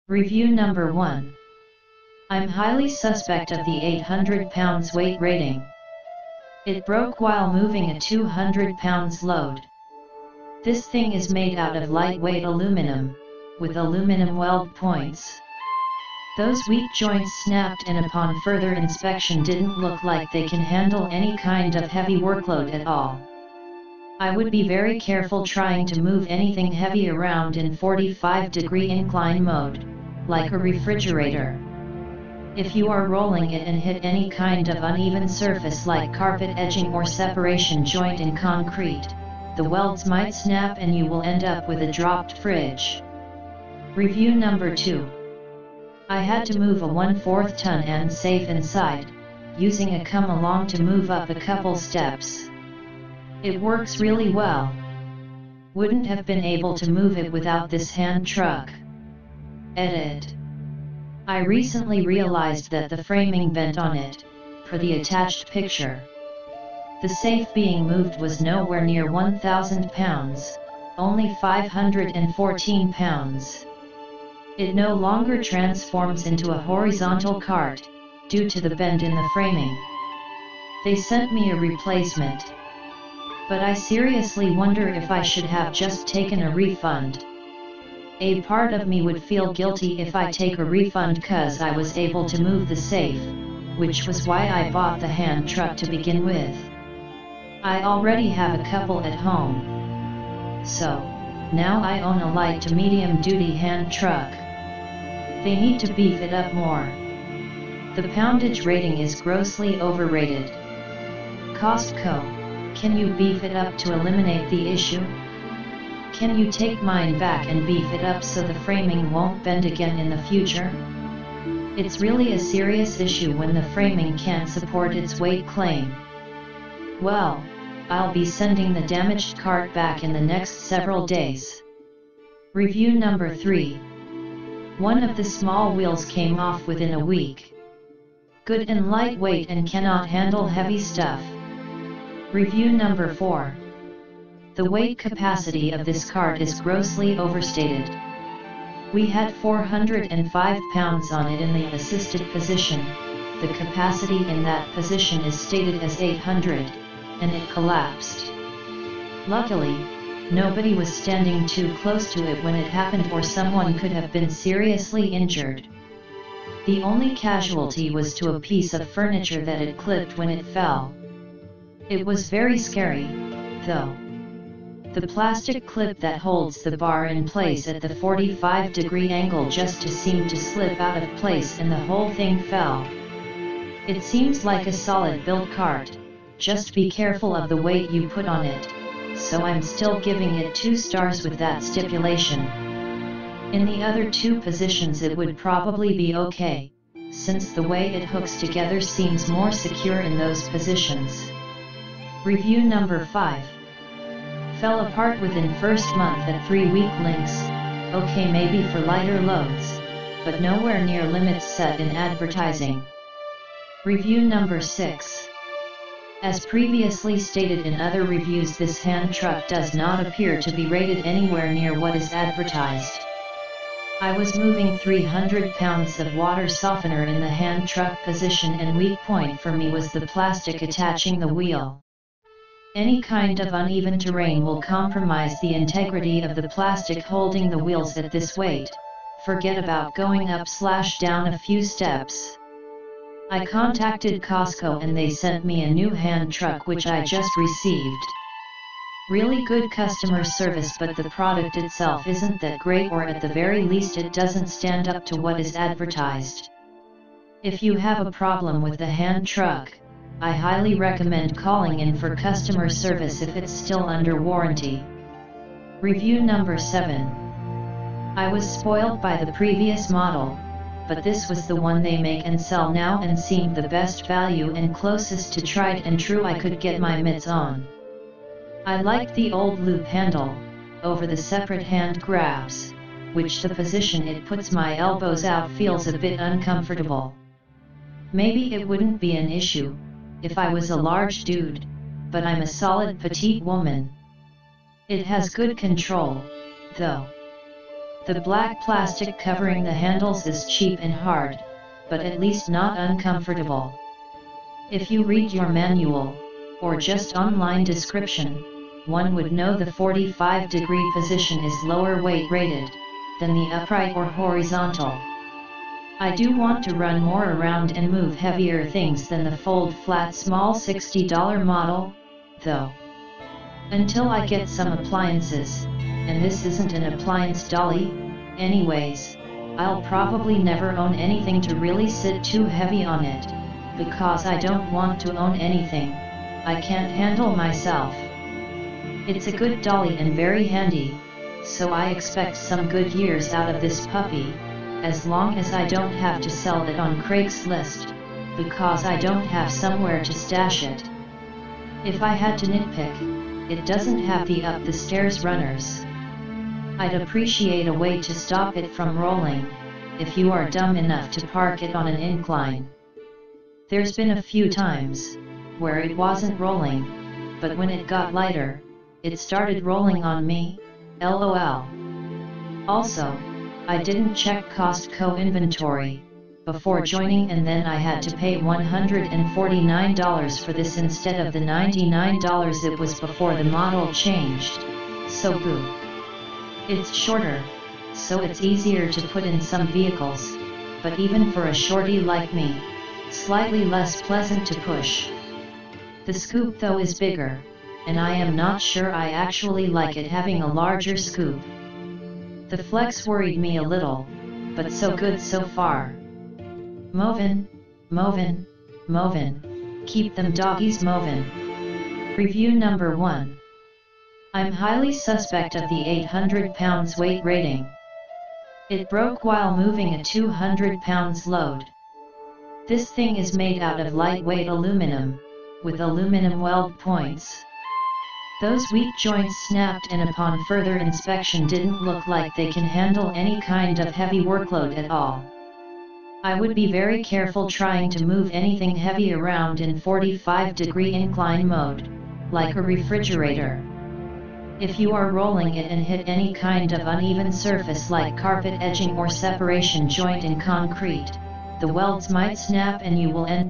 Review number 1. I'm highly suspect of the 800 pounds weight rating. It broke while moving a 200 pounds load. This thing is made out of lightweight aluminum, with aluminum weld points. Those weak joints snapped and upon further inspection didn't look like they can handle any kind of heavy workload at all. I would be very careful trying to move anything heavy around in 45-degree incline mode, like a refrigerator. If you are rolling it and hit any kind of uneven surface like carpet edging or separation joint in concrete, the welds might snap and you will end up with a dropped fridge. Review number 2. I had to move a 1/4 ton and safe inside, using a come-along to move up a couple steps. It works really well. Wouldn't have been able to move it without this hand truck. Edit. I recently realized that the framing bent on it, per the attached picture. The safe being moved was nowhere near 1,000 pounds, only 514 pounds. It no longer transforms into a horizontal cart, due to the bend in the framing. They sent me a replacement. But I seriously wonder if I should have just taken a refund. A part of me would feel guilty if I take a refund cause I was able to move the safe, which was why I bought the hand truck to begin with. I already have a couple at home. So, now I own a light to medium duty hand truck. They need to beef it up more. The poundage rating is grossly overrated. Cosco, can you beef it up to eliminate the issue? Can you take mine back and beef it up so the framing won't bend again in the future? It's really a serious issue when the framing can't support its weight claim. Well, I'll be sending the damaged cart back in the next several days. Review number 3. One of the small wheels came off within a week. Good and lightweight and cannot handle heavy stuff. Review number 4. The weight capacity of this cart is grossly overstated. We had 405 pounds on it in the assisted position. The capacity in that position is stated as 800, and it collapsed. Luckily, nobody was standing too close to it when it happened or someone could have been seriously injured. The only casualty was to a piece of furniture that it clipped when it fell. It was very scary, though. The plastic clip that holds the bar in place at the 45-degree angle just seemed to slip out of place and the whole thing fell. It seems like a solid-built cart, just be careful of the weight you put on it, so I'm still giving it 2 stars with that stipulation. In the other 2 positions it would probably be okay, since the way it hooks together seems more secure in those positions. Review number 5. Fell apart within first month at 3-week links, okay maybe for lighter loads, but nowhere near limits set in advertising. Review number 6. As previously stated in other reviews, this hand truck does not appear to be rated anywhere near what is advertised. I was moving 300 pounds of water softener in the hand truck position and weak point for me was the plastic attaching the wheel. Any kind of uneven terrain will compromise the integrity of the plastic holding the wheels at this weight. Forget about going up/down a few steps. I contacted Cosco and they sent me a new hand truck which I just received. Really good customer service, but the product itself isn't that great, or at the very least it doesn't stand up to what is advertised. If you have a problem with the hand truck, I highly recommend calling in for customer service if it's still under warranty. Review number 7. I was spoiled by the previous model, but this was the one they make and sell now and seemed the best value and closest to tried and true I could get my mitts on. I liked the old loop handle, over the separate hand grabs, which the position it puts my elbows out feels a bit uncomfortable. Maybe it wouldn't be an issue if I was a large dude, but I'm a solid petite woman. It has good control, though. The black plastic covering the handles is cheap and hard, but at least not uncomfortable. If you read your manual, or just online description, one would know the 45-degree position is lower weight rated than the upright or horizontal. I do want to run more around and move heavier things than the fold flat small $60 model, though. Until I get some appliances, and this isn't an appliance dolly, anyways, I'll probably never own anything to really sit too heavy on it, because I don't want to own anything I can't handle myself. It's a good dolly and very handy, so I expect some good years out of this puppy, as long as I don't have to sell it on Craigslist, because I don't have somewhere to stash it. If I had to nitpick, it doesn't have the up the stairs runners. I'd appreciate a way to stop it from rolling, if you are dumb enough to park it on an incline. There's been a few times where it wasn't rolling, but when it got lighter, it started rolling on me, lol. Also, I didn't check Costco inventory before joining, and then I had to pay $149 for this instead of the $99 it was before the model changed, so boo. It's shorter, so it's easier to put in some vehicles, but even for a shorty like me, slightly less pleasant to push. The scoop though is bigger, and I am not sure I actually like it having a larger scoop. The flex worried me a little, but so good so far. Movin', movin', movin', keep them doggies movin'. Review number 1. I'm highly suspect of the 800 pounds weight rating. It broke while moving a 200 pounds load. This thing is made out of lightweight aluminum, with aluminum weld points. Those weak joints snapped, and upon further inspection didn't look like they can handle any kind of heavy workload at all. I would be very careful trying to move anything heavy around in 45-degree incline mode, like a refrigerator. If you are rolling it and hit any kind of uneven surface like carpet edging or separation joint in concrete, the welds might snap and you will end